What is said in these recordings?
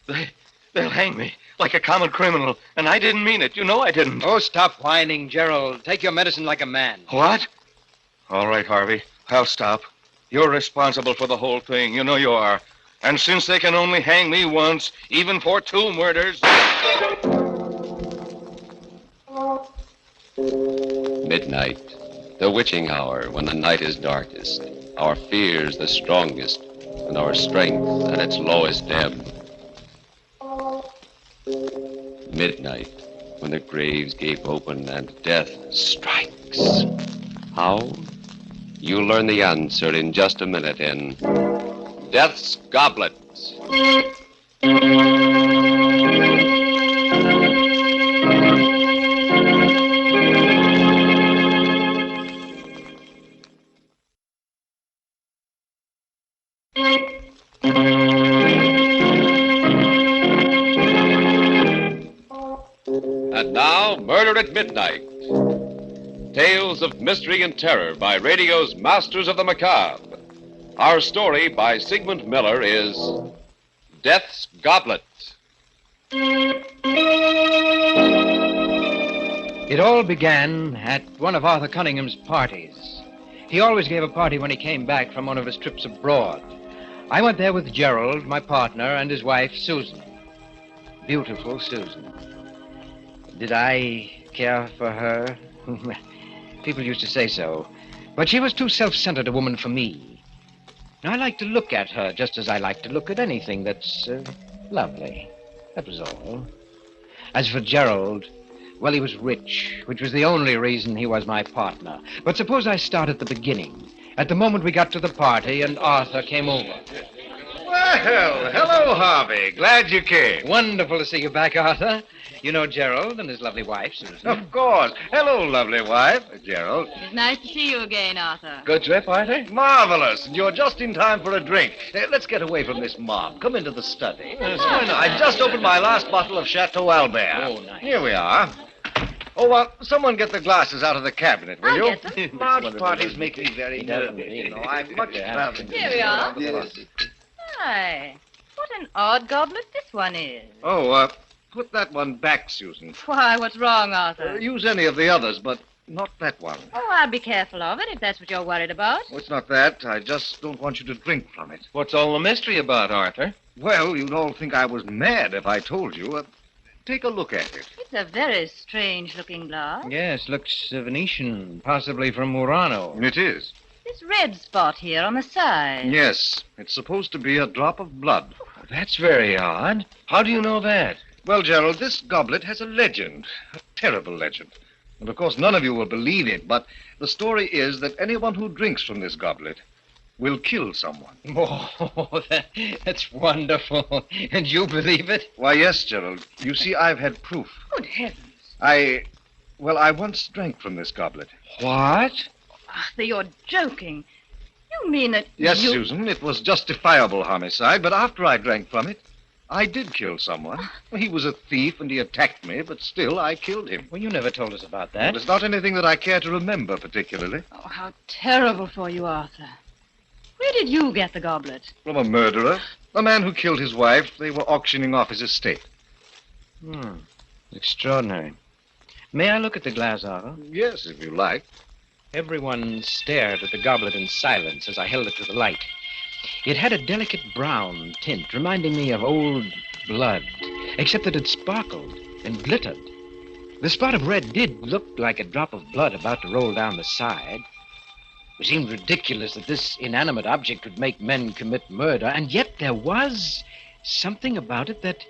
They'll hang me like a common criminal, and I didn't mean it. You know I didn't. Oh, stop whining, Gerald. Take your medicine like a man. What? All right, Harvey. I'll stop. You're responsible for the whole thing. You know you are. And since they can only hang me once, even for 2 murders... Midnight, the witching hour when the night is darkest, our fears the strongest, and our strength at its lowest ebb. Midnight, when the graves gape open and death strikes. How? You'll learn the answer in just a minute in Death's Goblet. And now, Murder at Midnight. Tales of mystery and terror by radio's masters of the macabre. Our story by Sigmund Miller is Death's Goblet. It all began at one of Arthur Cunningham's parties. He always gave a party when he came back from one of his trips abroad. I went there with Gerald, my partner, and his wife, Susan. Beautiful Susan. Did I care for her? People used to say so. But she was too self-centered a woman for me. I like to look at her just as I like to look at anything that's lovely. That was all. As for Gerald, well, he was rich, which was the only reason he was my partner. But suppose I start at the beginning, at the moment we got to the party and Arthur came over. Well, hello, Harvey. Glad you came. Wonderful to see you back, Arthur. You know Gerald and his lovely wife, Susan. Of course. Hello, lovely wife, Gerald. It's nice to see you again, Arthur. Good trip, Arthur? Marvelous. And you're just in time for a drink. Let's get away from this mob. Come into the study. Yes, why not? I just opened my last bottle of Chateau Albert. Oh, nice. Here we are. Oh, someone get the glasses out of the cabinet, will you? I'll get them. Large parties make me very nervous, you know. I'm much rather... Here we are. Yes. Hi. What an odd goblet this one is. Oh, put that one back, Susan. Why, what's wrong, Arthur? Use any of the others, but not that one. Oh, I'll be careful of it if that's what you're worried about. Oh, it's not that. I just don't want you to drink from it. What's all the mystery about, Arthur? Well, you'd all think I was mad if I told you. Take a look at it. It's a very strange-looking glass. Yes, looks Venetian, possibly from Murano. It is. This red spot here on the side. Yes, it's supposed to be a drop of blood. That's very odd. How do you know that? Well, Gerald, this goblet has a legend, a terrible legend. And, of course, none of you will believe it, but the story is that anyone who drinks from this goblet will kill someone. Oh, that's wonderful. And you believe it? Why, yes, Gerald. You see, I've had proof. Good heavens. I once drank from this goblet. What? Arthur, you're joking. You mean that Yes, Susan, it was justifiable homicide, but after I drank from it, I did kill someone. He was a thief and he attacked me, but still I killed him. Well, you never told us about that. Well, it's not anything that I care to remember particularly. Oh, how terrible for you, Arthur. Where did you get the goblet? From a murderer, a man who killed his wife. They were auctioning off his estate. Extraordinary. May I look at the glass, Arthur? Yes, if you like. Everyone stared at the goblet in silence as I held it to the light. It had a delicate brown tint, reminding me of old blood, except that it sparkled and glittered. The spot of red did look like a drop of blood about to roll down the side. It seemed ridiculous that this inanimate object would make men commit murder, and yet there was something about it that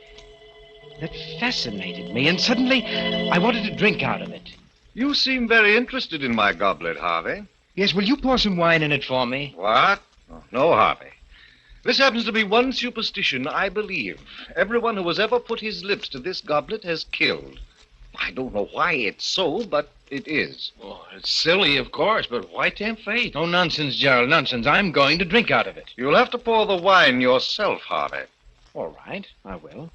fascinated me, and suddenly I wanted to drink out of it. You seem very interested in my goblet, Harvey. Yes, will you pour some wine in it for me? What? Oh, no, Harvey. This happens to be one superstition I believe. Everyone who has ever put his lips to this goblet has killed. I don't know why it's so, but it is. Oh, it's silly, of course, but why tempt fate? Oh, nonsense, Gerald, nonsense. I'm going to drink out of it. You'll have to pour the wine yourself, Harvey. All right, I will.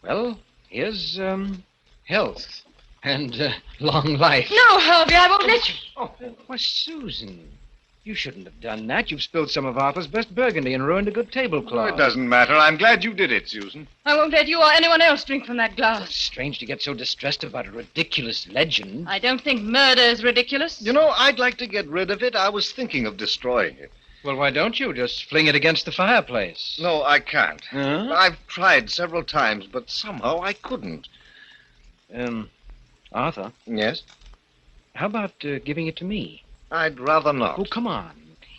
Well, here's, health and long life. No, Harvey, I won't let you. Oh, why, Susan, You shouldn't have done that. You've spilled some of Arthur's best burgundy and ruined a good tablecloth. It doesn't matter. I'm glad you did it, Susan. I won't let you or anyone else drink from that It's glass. strange to get so distressed about a ridiculous legend. I don't think murder is ridiculous. You know, I'd like to get rid of it. I was thinking of destroying it. Well, why don't you just fling it against the fireplace? No, I can't. Huh? I've tried several times, but somehow I couldn't. Arthur, Yes? how about giving it to me? I'd rather not. Oh, come on.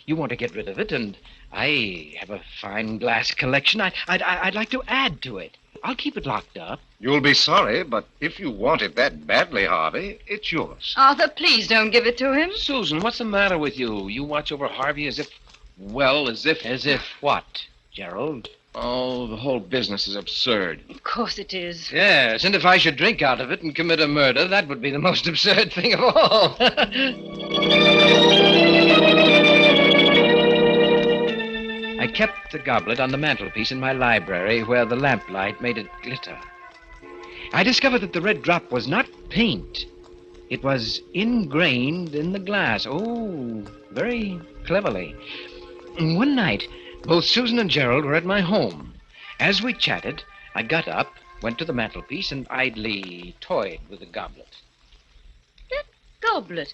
You want to get rid of it, and I have a fine glass collection. I'd like to add to it. I'll keep it locked up. You'll be sorry, but if you want it that badly, Harvey, it's yours. Arthur, please don't give it to him. Susan, what's the matter with you? You watch over Harvey as if... As if what, Gerald? Oh, the whole business is absurd. Of course it is. Yes, and if I should drink out of it and commit a murder, that would be the most absurd thing of all. I kept the goblet on the mantelpiece in my library where the lamplight made it glitter. I discovered that the red drop was not paint. It was ingrained in the glass. Oh, very cleverly. One night, both Susan and Gerald were at my home. As we chatted, I got up, went to the mantelpiece, and idly toyed with the goblet. That goblet.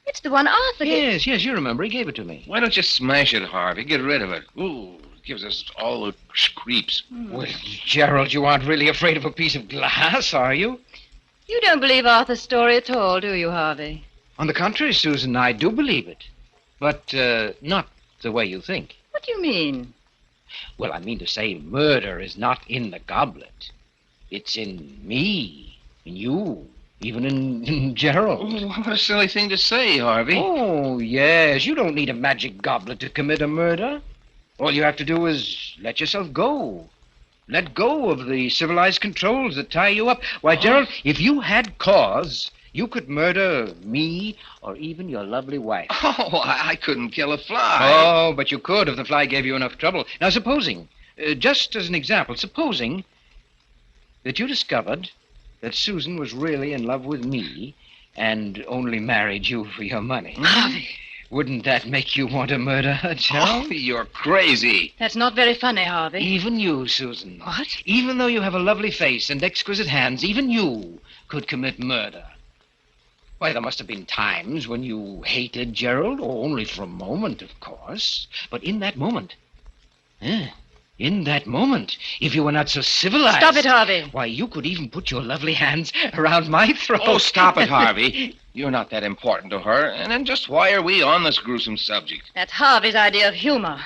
It's the one Arthur gave. Yes, you remember. He gave it to me. Why don't you smash it, Harvey? Get rid of it. Ooh, it gives us all the creeps. Well, Gerald, you aren't really afraid of a piece of glass, are you? You don't believe Arthur's story at all, do you, Harvey? On the contrary, Susan, I do believe it. But not the way you think. What do you mean? Well, I mean to say murder is not in the goblet. It's in me, in you, even in Gerald. Oh, what a silly thing to say, Harvey. Oh, yes. You don't need a magic goblet to commit a murder. All you have to do is let yourself go. Let go of the civilized controls that tie you up. Why, Gerald, if you had cause, you could murder me or even your lovely wife. Oh, I couldn't kill a fly. Oh, but you could if the fly gave you enough trouble. Now, supposing, just as an example, supposing that you discovered that Susan was really in love with me and only married you for your money. Harvey. Wouldn't that make you want to murder her, Gerald? Oh, you're crazy. That's not very funny, Harvey. Even you, Susan. What? Even though you have a lovely face and exquisite hands, even you could commit murder. Why, there must have been times when you hated Gerald, or only for a moment, of course. But in that moment, if you were not so civilized... Stop it, Harvey. Why, you could even put your lovely hands around my throat. Oh, stop it, Harvey. You're not that important to her. And then just why are we on this gruesome subject? That's Harvey's idea of humor.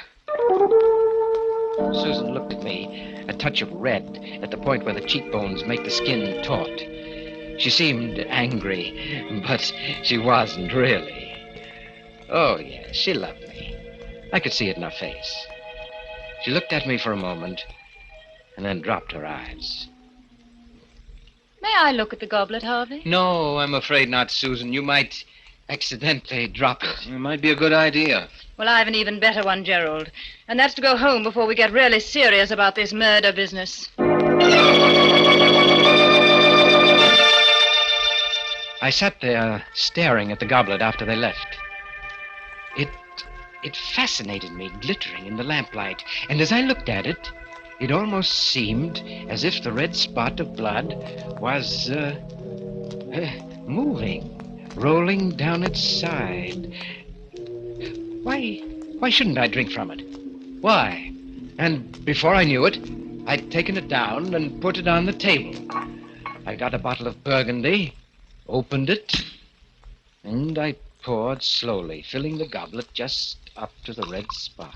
Susan looked at me, a touch of red at the point where the cheekbones make the skin taut. She seemed angry, but she wasn't really. Oh, yes, she loved me. I could see it in her face. She looked at me for a moment and then dropped her eyes. May I look at the goblet, Harvey? No, I'm afraid not, Susan. You might accidentally drop it. It might be a good idea. Well, I have an even better one, Gerald. And that's to go home before we get really serious about this murder business. I sat there staring at the goblet after they left. It fascinated me, glittering in the lamplight. And as I looked at it, it almost seemed as if the red spot of blood was moving, rolling down its side. Why shouldn't I drink from it? Why? And before I knew it, I'd taken it down and put it on the table. I got a bottle of Burgundy, opened it, and I poured slowly, filling the goblet just up to the red spot.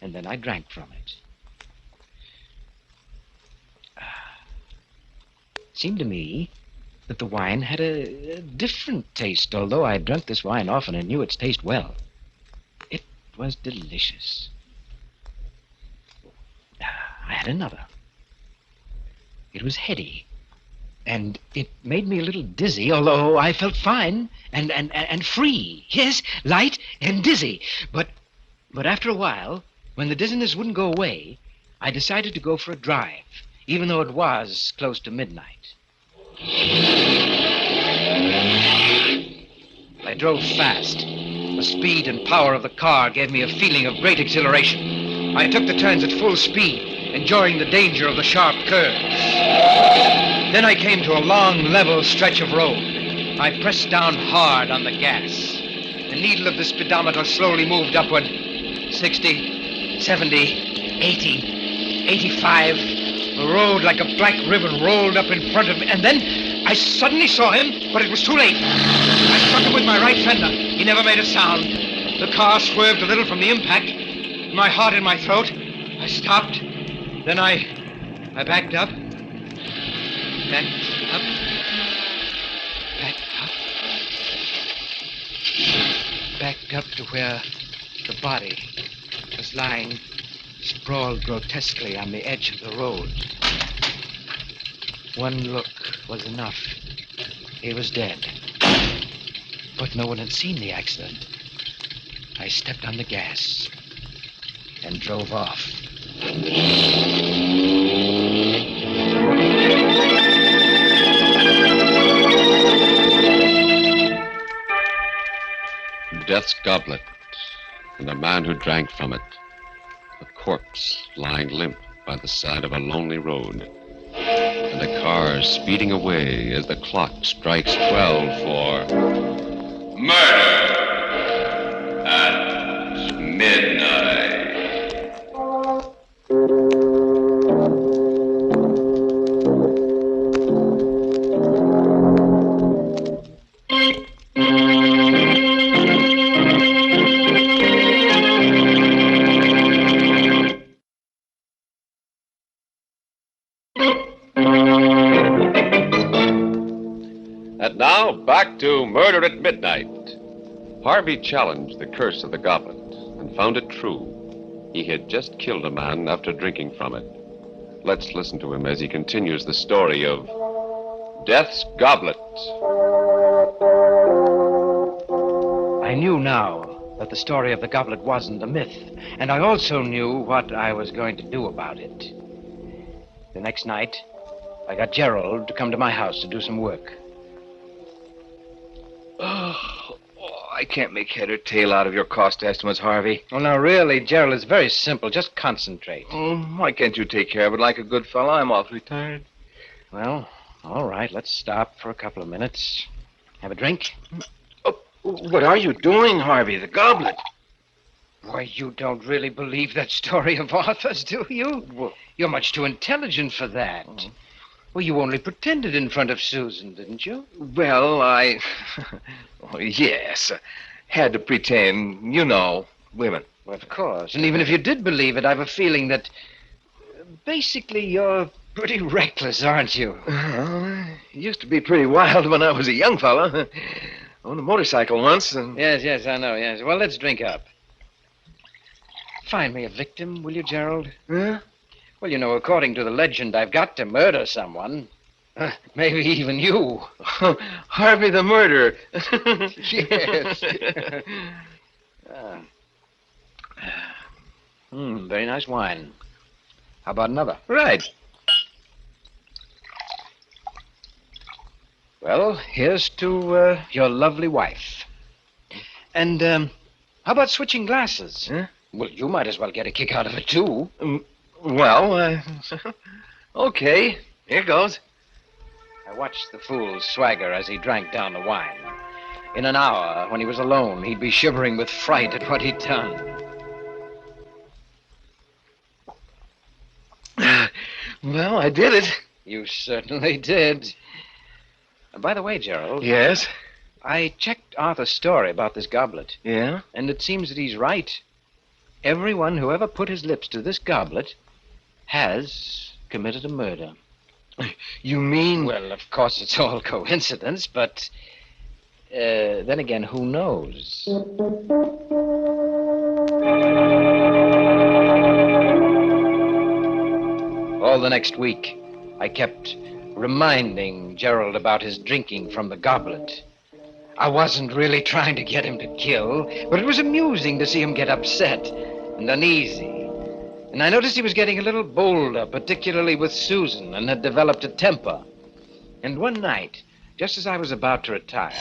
And then I drank from it. It seemed to me that the wine had a different taste, although I had drunk this wine often and knew its taste well. It was delicious. I had another. It was heady, and it made me a little dizzy, although I felt fine and free. Yes, light and dizzy. But after a while, when the dizziness wouldn't go away, I decided to go for a drive, even though it was close to midnight. I drove fast. The speed and power of the car gave me a feeling of great exhilaration. I took the turns at full speed, enjoying the danger of the sharp curves. Then I came to a long, level stretch of road. I pressed down hard on the gas. The needle of the speedometer slowly moved upward. 60, 70, 80, 85. The road, like a black ribbon, rolled up in front of me. And then I suddenly saw him, but it was too late. I struck him with my right fender. He never made a sound. The car swerved a little from the impact. My heart in my throat. I stopped. Then I backed up. Backed up. Backed up. Backed up to where the body was lying sprawled grotesquely on the edge of the road. One look was enough. He was dead. But no one had seen the accident. I stepped on the gas and drove off. Death's goblet, and the man who drank from it. A corpse lying limp by the side of a lonely road. And the car speeding away as the clock strikes 12 for murder at midnight. And now, back to Murder at Midnight. Harvey challenged the curse of the goblet and found it true. He had just killed a man after drinking from it. Let's listen to him as he continues the story of Death's Goblet. I knew now that the story of the goblet wasn't a myth, and I also knew what I was going to do about it. The next night, I got Gerald to come to my house to do some work. I can't make head or tail out of your cost estimates, Harvey. Well, now, really, Gerald, it's very simple. Just concentrate. Why can't you take care of it like a good fellow? I'm awfully tired. Well, all right, let's stop for a couple of minutes. Have a drink? Oh, what are you doing, Harvey? The goblet. Why, you don't really believe that story of Arthur's, do you? Well, you're much too intelligent for that. Well, you only pretended in front of Susan, didn't you? Well, yes. Had to pretend, you know, women. Well, of course. And even if you did believe it, I've a feeling that basically you're pretty reckless, aren't you? Used to be pretty wild when I was a young fella. Owned a motorcycle once. And... Yes, I know, yes. Well, let's drink up. Find me a victim, will you, Gerald? Huh? Well, you know, according to the legend, I've got to murder someone. Maybe even you. Harvey the murderer. Yes. Very nice wine. How about another? Right. Well, here's to your lovely wife. And how about switching glasses? Huh? Well, you might as well get a kick out of it, too. Well, okay. Here goes. I watched the fool swagger as he drank down the wine. In an hour, when he was alone, he'd be shivering with fright at what he'd done. Well, I did it. You certainly did. And by the way, Gerald. Yes? I checked Arthur's story about this goblet. Yeah? And it seems that he's right. Everyone who ever put his lips to this goblet has committed a murder. You mean... Well, of course, it's all coincidence, but then again, who knows? All the next week, I kept reminding Gerald about his drinking from the goblet. I wasn't really trying to get him to kill, but it was amusing to see him get upset and uneasy. And I noticed he was getting a little bolder, particularly with Susan, and had developed a temper. And one night, just as I was about to retire...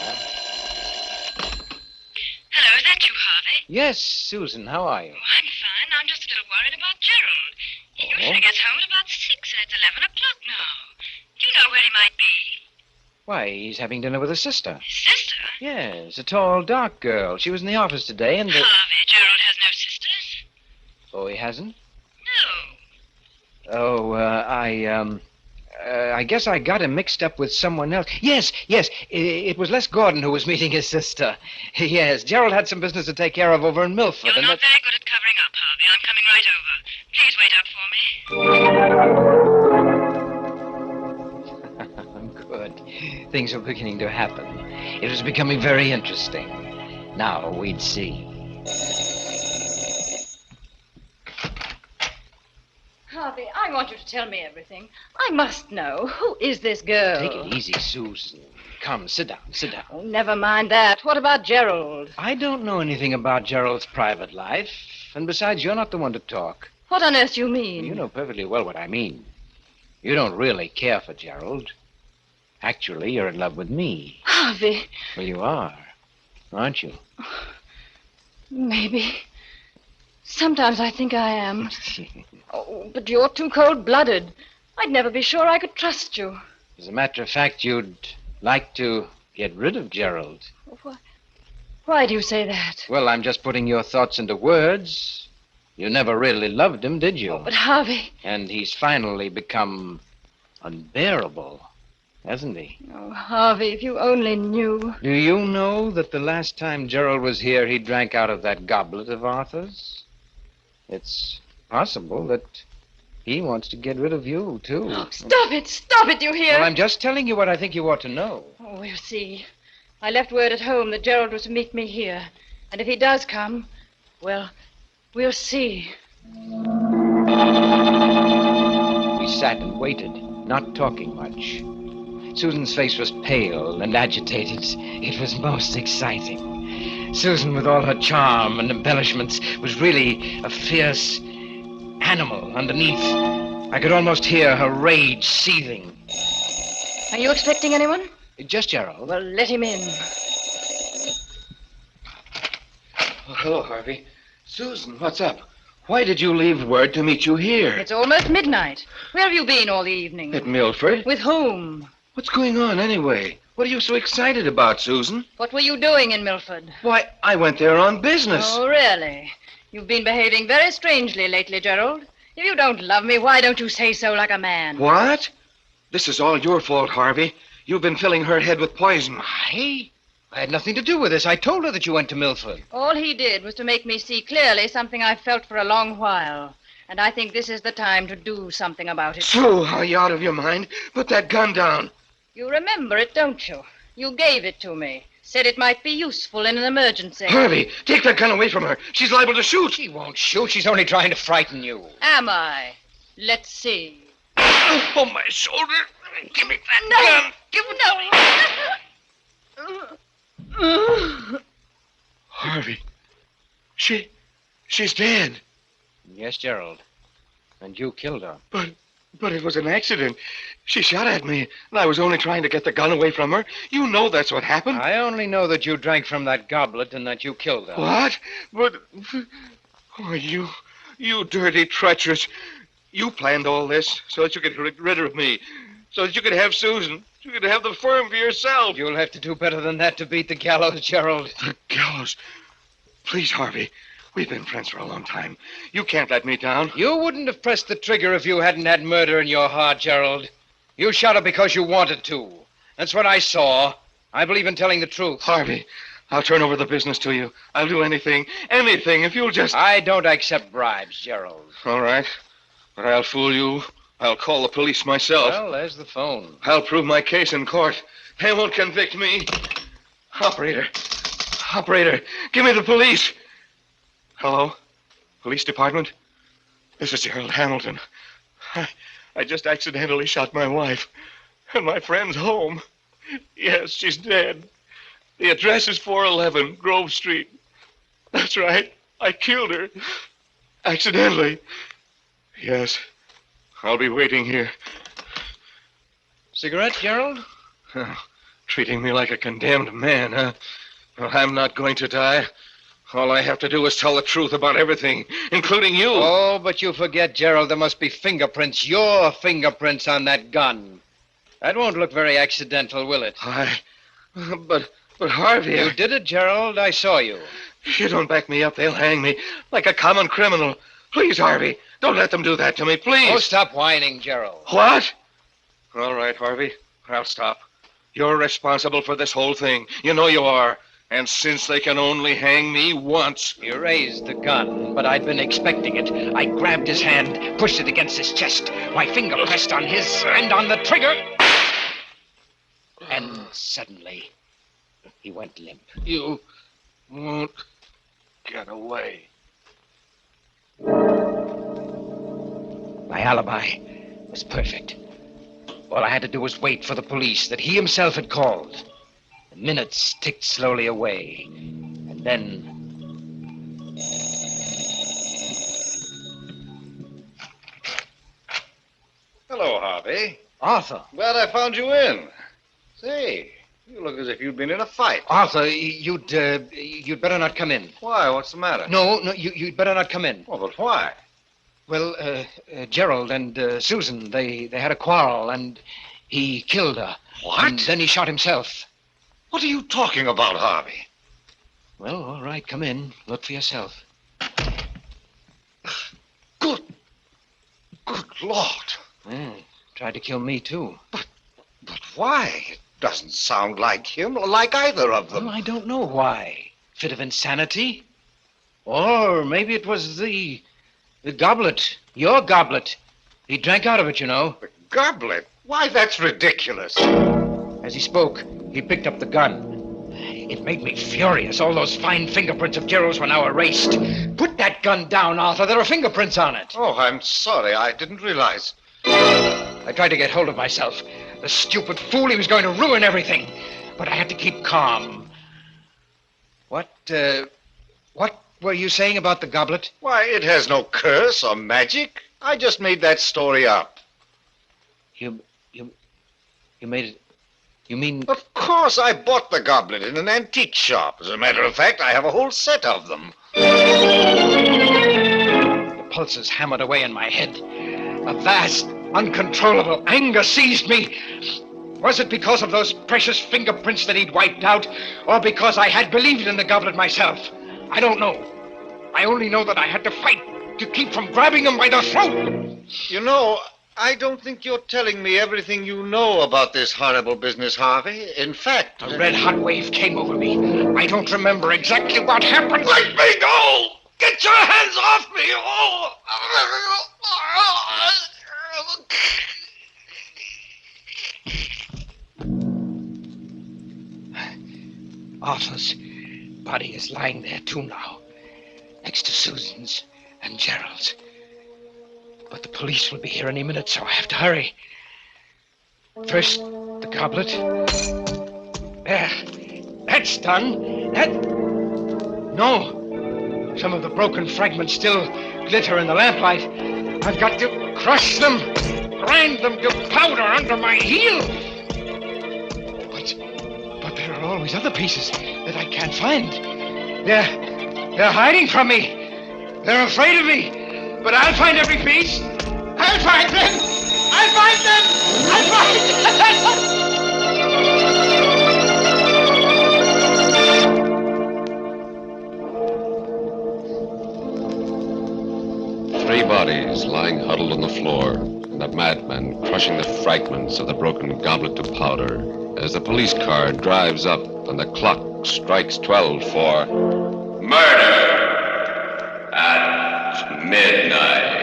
Harvey? Yes, Susan, how are you? Oh, I'm fine. I'm just a little worried about Gerald. He usually gets home at about 6, and it's 11 o'clock now. Do you know where he might be? Why, he's having dinner with his sister. His sister? Yes, a tall, dark girl. She was in the office today, and... Harvey, Gerald has no sisters. Oh, he hasn't? No. Oh, I guess I got him mixed up with someone else. Yes. It was Les Gordon who was meeting his sister. Yes, Gerald had some business to take care of over in Milford. You're and not very good at covering up, Harvey. I'm coming right over. Please wait up for me. I'm good. Things were beginning to happen. It was becoming very interesting. Now, we'd see. Harvey, I want you to tell me everything. I must know. Who is this girl? Take it easy, Susan. Come, sit down. Oh, never mind that. What about Gerald? I don't know anything about Gerald's private life. And besides, you're not the one to talk. What on earth do you mean? You know perfectly well what I mean. You don't really care for Gerald. Actually, you're in love with me. Harvey. Well, you are, aren't you? Maybe. Sometimes I think I am. Oh, but you're too cold-blooded. I'd never be sure I could trust you. As a matter of fact, you'd like to get rid of Gerald. Why do you say that? Well, I'm just putting your thoughts into words. You never really loved him, did you? Oh, but Harvey... And he's finally become unbearable, hasn't he? Oh, Harvey, if you only knew. Do you know that the last time Gerald was here, he drank out of that goblet of Arthur's? It's possible that he wants to get rid of you, too. Oh, stop it, you hear? Well, I'm just telling you what I think you ought to know. Oh, we'll see. I left word at home that Gerald was to meet me here. And if he does come, well, we'll see. We sat and waited, not talking much. Susan's face was pale and agitated. It was most exciting. Susan, with all her charm and embellishments, was really a fierce animal underneath. I could almost hear her rage seething. Are you expecting anyone? Just Gerald. Well, let him in. Oh, hello, Harvey. Susan, what's up? Why did you leave word to meet you here? It's almost midnight. Where have you been all the evening? At Milford? With whom? What's going on, anyway? What are you so excited about, Susan? What were you doing in Milford? Why, I went there on business. Oh, really? You've been behaving very strangely lately, Gerald. If you don't love me, why don't you say so like a man? What? This is all your fault, Harvey. You've been filling her head with poison. I had nothing to do with this. I told her that you went to Milford. All he did was to make me see clearly something I've felt for a long while. And I think this is the time to do something about it. So, are you out of your mind? Put that gun down. You remember it, don't you? You gave it to me. Said it might be useful in an emergency. Harvey, take that gun away from her. She's liable to shoot. She won't shoot. She's only trying to frighten you. Am I? Let's see. Oh, my shoulder. Give me that gun. Give it to me. Harvey, she's dead. Yes, Gerald. And you killed her. But it was an accident. She shot at me, and I was only trying to get the gun away from her. You know that's what happened. I only know that you drank from that goblet and that you killed her. What? But... Oh, you dirty, treacherous... You planned all this so that you could get rid of me, so that you could have Susan, you could have the firm for yourself. You'll have to do better than that to beat the gallows, Gerald. The gallows? Please, Harvey. We've been friends for a long time. You can't let me down. You wouldn't have pressed the trigger if you hadn't had murder in your heart, Gerald. You shot her because you wanted to. That's what I saw. I believe in telling the truth. Harvey, I'll turn over the business to you. I'll do anything, if you'll just... I don't accept bribes, Gerald. All right. But I'll fool you. I'll call the police myself. Well, there's the phone. I'll prove my case in court. They won't convict me. Operator, give me the police. Hello? Police department? This is Gerald Hamilton. I just accidentally shot my wife. And my friend's home. Yes, she's dead. The address is 411 Grove Street. That's right. I killed her. Accidentally. Yes. I'll be waiting here. Cigarette, Gerald? Oh, treating me like a condemned man, huh? Well, I'm not going to die. All I have to do is tell the truth about everything, including you. Oh, but you forget, Gerald, there must be fingerprints, your fingerprints on that gun. That won't look very accidental, will it? But Harvey... You did it, Gerald. I saw you. If you don't back me up, they'll hang me like a common criminal. Please, Harvey, don't let them do that to me, please. Oh, stop whining, Gerald. What? All right, Harvey, I'll stop. You're responsible for this whole thing. You know you are. And since they can only hang me once... You raised the gun, but I'd been expecting it. I grabbed his hand, pushed it against his chest. My finger pressed on his and on the trigger. And suddenly, he went limp. You won't get away. My alibi was perfect. All I had to do was wait for the police that he himself had called. The minutes ticked slowly away. And then... Hello, Harvey. Arthur. Glad I found you in. Say, you look as if you'd been in a fight. Arthur, you'd better not come in. Why? What's the matter? No, you'd better not come in. Well, but why? Well, Gerald and Susan, they had a quarrel, and he killed her. What? And then he shot himself. What are you talking about, Harvey? Well, all right, come in. Look for yourself. Good Lord. Tried to kill me, too. But why? It doesn't sound like him, or like either of them. Well, I don't know why. Fit of insanity? Or maybe it was the goblet. Your goblet. He drank out of it, you know. The goblet? Why, that's ridiculous. As he spoke, he picked up the gun. It made me furious. All those fine fingerprints of Gerald's were now erased. Put that gun down, Arthur. There are fingerprints on it. Oh, I'm sorry. I didn't realize. I tried to get hold of myself. The stupid fool, he was going to ruin everything. But I had to keep calm. What were you saying about the goblet? Why, it has no curse or magic. I just made that story up. You made it... You mean... Of course, I bought the goblet in an antique shop. As a matter of fact, I have a whole set of them. The pulses hammered away in my head. A vast, uncontrollable anger seized me. Was it because of those precious fingerprints that he'd wiped out, or because I had believed in the goblet myself? I don't know. I only know that I had to fight to keep from grabbing him by the throat. You know, I don't think you're telling me everything you know about this horrible business, Harvey. In fact... A red-hot wave came over me. I don't remember exactly what happened. Let me go! Get your hands off me! Oh! Arthur's body is lying there, too, now. Next to Susan's and Gerald's. But the police will be here any minute, so I have to hurry. First, the goblet. There. That's done. No. Some of the broken fragments still glitter in the lamplight. I've got to crush them, grind them to powder under my heel. But there are always other pieces that I can't find. They're hiding from me. They're afraid of me. But I'll find every piece. I'll find them. I'll find them. I'll find them. Three bodies lying huddled on the floor, and a madman crushing the fragments of the broken goblet to powder as the police car drives up and the clock strikes 12 for murder at midnight.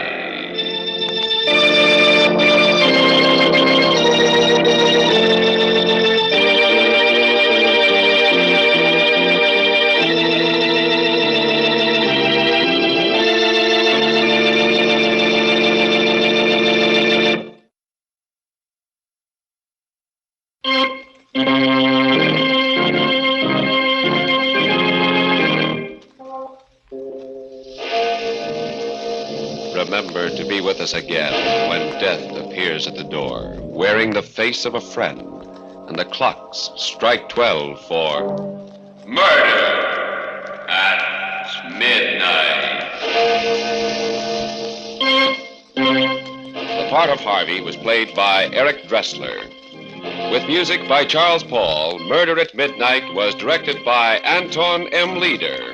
Remember to be with us again when death appears at the door, wearing the face of a friend, and the clocks strike 12 for murder at part of Harvey was played by Erich Dressler. With music by Charles Paul, Murder at Midnight was directed by Anton M. Leader.